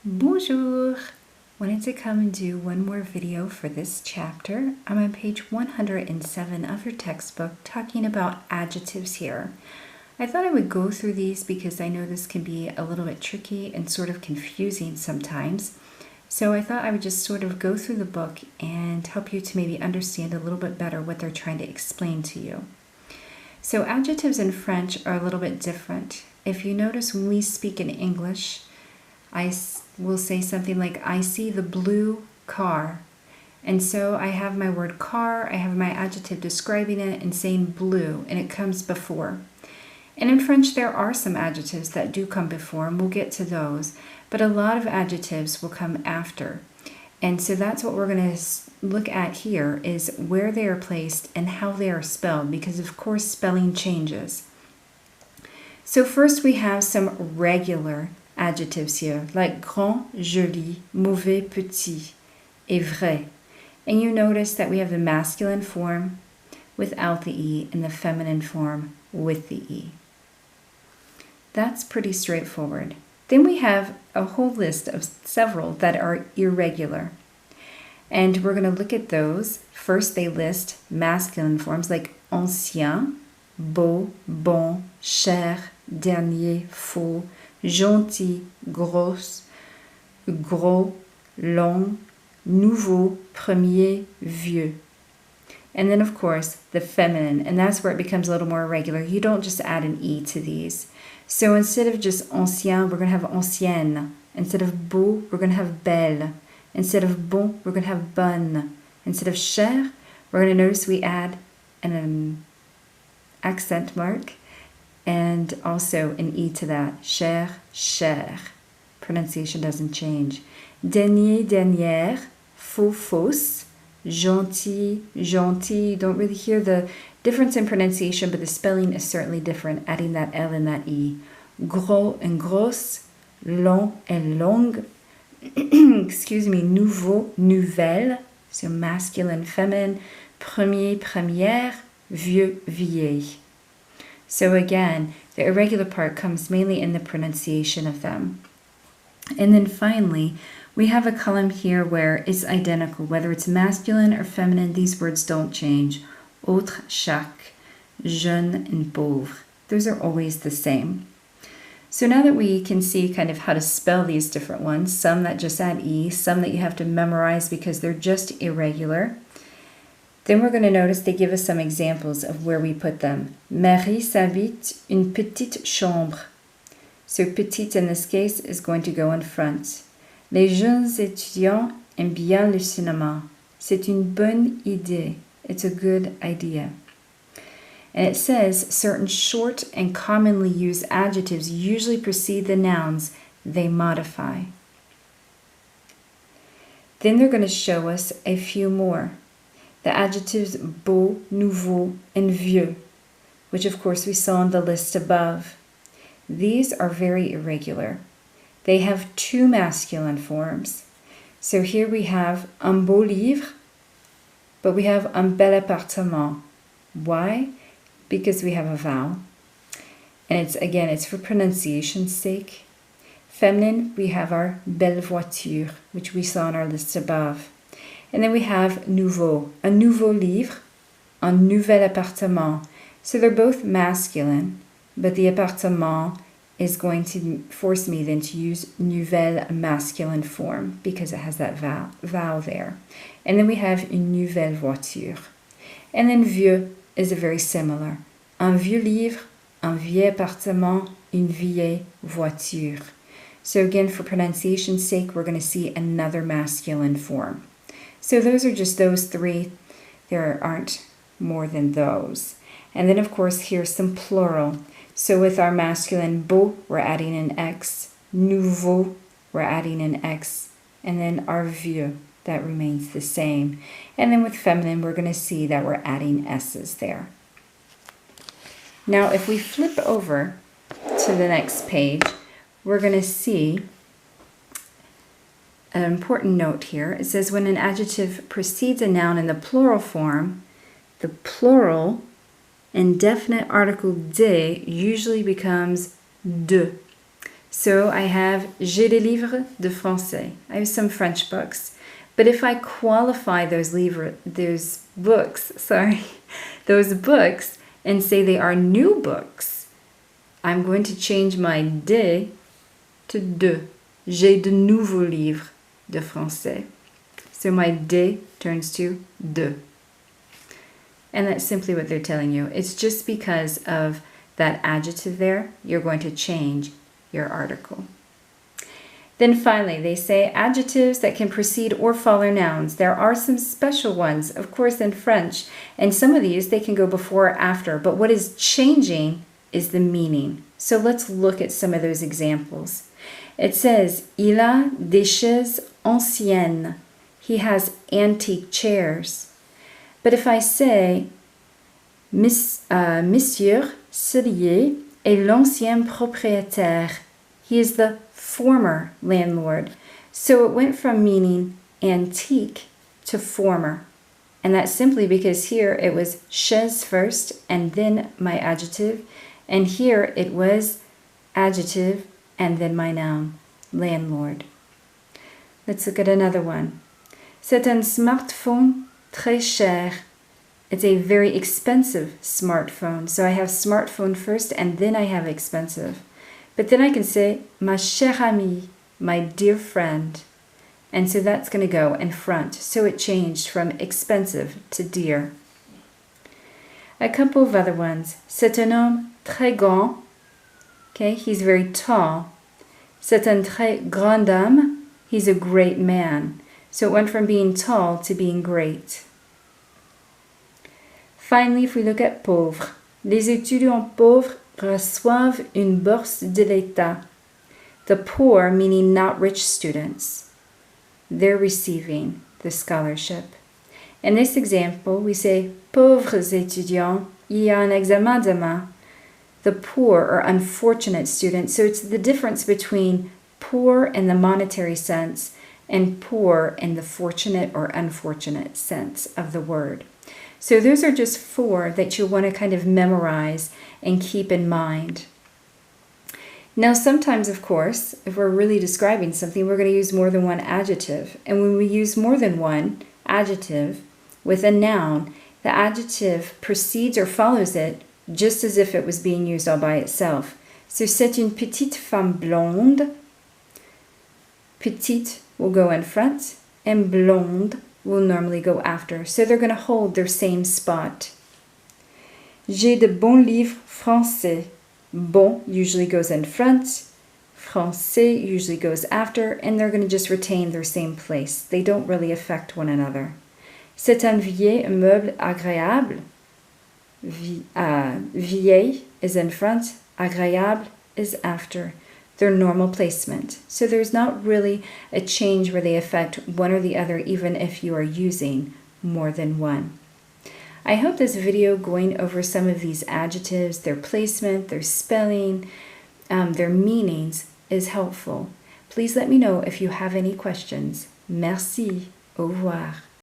Bonjour! Wanted to come and do one more video for this chapter. I'm on page 107 of your textbook talking about adjectives here. I thought I would go through these because I know this can be a little bit tricky and sort of confusing sometimes. So I thought I would just sort of go through the book and help you to maybe understand a little bit better what they're trying to explain to you. So adjectives in French are a little bit different. If you notice when we speak in English, I will say something like, I see the blue car. And so I have my word car, I have my adjective describing it and saying blue, and it comes before. And in French, there are some adjectives that do come before, and we'll get to those. But a lot of adjectives will come after. And so that's what we're going to look at here, is where they are placed and how they are spelled, because of course spelling changes. So first we have some regular adjectives here, like grand, joli, mauvais, petit, et vrai. And you notice that we have the masculine form without the E and the feminine form with the E. That's pretty straightforward. Then we have a whole list of several that are irregular. And we're going to look at those. First, they list masculine forms like ancien, beau, bon, cher, dernier, faux, gentil, grosse, gros, long, nouveau, premier, vieux. And then, of course, the feminine, and that's where it becomes a little more irregular. You don't just add an E to these. So instead of just ancien, we're going to have ancienne. Instead of beau, we're going to have belle. Instead of bon, we're going to have bonne. Instead of cher, we're going to notice we add an accent mark and also an E to that. Cher, cher. Pronunciation doesn't change. Dernier, dernière, faux, fausse. Gentil, gentil. You don't really hear the difference in pronunciation, but the spelling is certainly different, adding that L and that E. Gros and grosse. Long and longue. Excuse me, nouveau, nouvelle. So masculine, feminine. Premier, première. Vieux, vieille. So again, the irregular part comes mainly in the pronunciation of them. And then finally, we have a column here where it's identical. Whether it's masculine or feminine, these words don't change. Autre, chaque, jeune, and pauvre. Those are always the same. So now that we can see kind of how to spell these different ones, some that just add E, some that you have to memorize because they're just irregular, then we're going to notice they give us some examples of where we put them. Marie s'habite une petite chambre. So petite in this case is going to go in front. Les jeunes étudiants aiment bien le cinéma. C'est une bonne idée. It's a good idea. And it says certain short and commonly used adjectives usually precede the nouns they modify. Then they're going to show us a few more. The adjectives beau, nouveau, and vieux, which of course we saw on the list above. These are very irregular. They have two masculine forms. So here we have un beau livre, but we have un bel appartement. Why? Because we have a vowel. And it's for pronunciation's sake. Feminine, we have our belle voiture, which we saw on our list above. And then we have nouveau, un nouveau livre, un nouvel appartement. So they're both masculine, but the appartement is going to force me then to use nouvelle masculine form because it has that vowel there. And then we have une nouvelle voiture. And then vieux is very similar. Un vieux livre, un vieil appartement, une vieille voiture. So again, for pronunciation's sake, we're going to see another masculine form. So those are just those three. There aren't more than those. And then, of course, here's some plural. So with our masculine beau, we're adding an X. Nouveau, we're adding an X. And then our vieux, that remains the same. And then with feminine, we're going to see that we're adding S's there. Now, if we flip over to the next page, we're going to see an important note here. It says when an adjective precedes a noun in the plural form, the plural indefinite article de usually becomes de. So I have J'ai des livres de français. I have some French books. But if I qualify those books, and say they are new books, I'm going to change my de to de. J'ai de nouveaux livres de français. So my de turns to de. And that's simply what they're telling you. It's just because of that adjective there, you're going to change your article. Then finally, they say adjectives that can precede or follow nouns. There are some special ones, of course, in French, and some of these, they can go before or after, but what is changing is the meaning. So let's look at some of those examples. It says, il a des chaises anciennes. He has antique chairs. But if I say, Monsieur Cellier est l'ancien propriétaire. He is the former landlord. So it went from meaning antique to former. And that's simply because here it was chaise first and then my adjective. And here it was adjective and then my noun, landlord. Let's look at another one. C'est un smartphone très cher. It's a very expensive smartphone. So I have smartphone first and then I have expensive. But then I can say, ma chère amie, my dear friend. And so that's going to go in front. So it changed from expensive to dear. A couple of other ones. C'est un homme très grand. Okay, he's very tall. C'est un très grand homme. He's a great man. So it went from being tall to being great. Finally, if we look at pauvre, les étudiants pauvres reçoivent une bourse de l'État. The poor, meaning not rich students, they're receiving the scholarship. In this example, we say, pauvres étudiants, il y a un examen demain. The poor or unfortunate students. So it's the difference between poor in the monetary sense and poor in the fortunate or unfortunate sense of the word. So those are just four that you'll want to kind of memorize and keep in mind. Now sometimes, of course, if we're really describing something, we're going to use more than one adjective. And when we use more than one adjective with a noun, the adjective precedes or follows it just as if it was being used all by itself. So c'est une petite femme blonde. Petite will go in front and blonde will normally go after. So they're going to hold their same spot. J'ai de bons livres français. Bon usually goes in front. Français usually goes after. And they're going to just retain their same place. They don't really affect one another. C'est un vieil meuble agréable. Vieil is in front. Agréable is after. Their normal placement. So there's not really a change where they affect one or the other, even if you are using more than one. I hope this video going over some of these adjectives, their placement, their spelling, their meanings is helpful. Please let me know if you have any questions. Merci. Au revoir.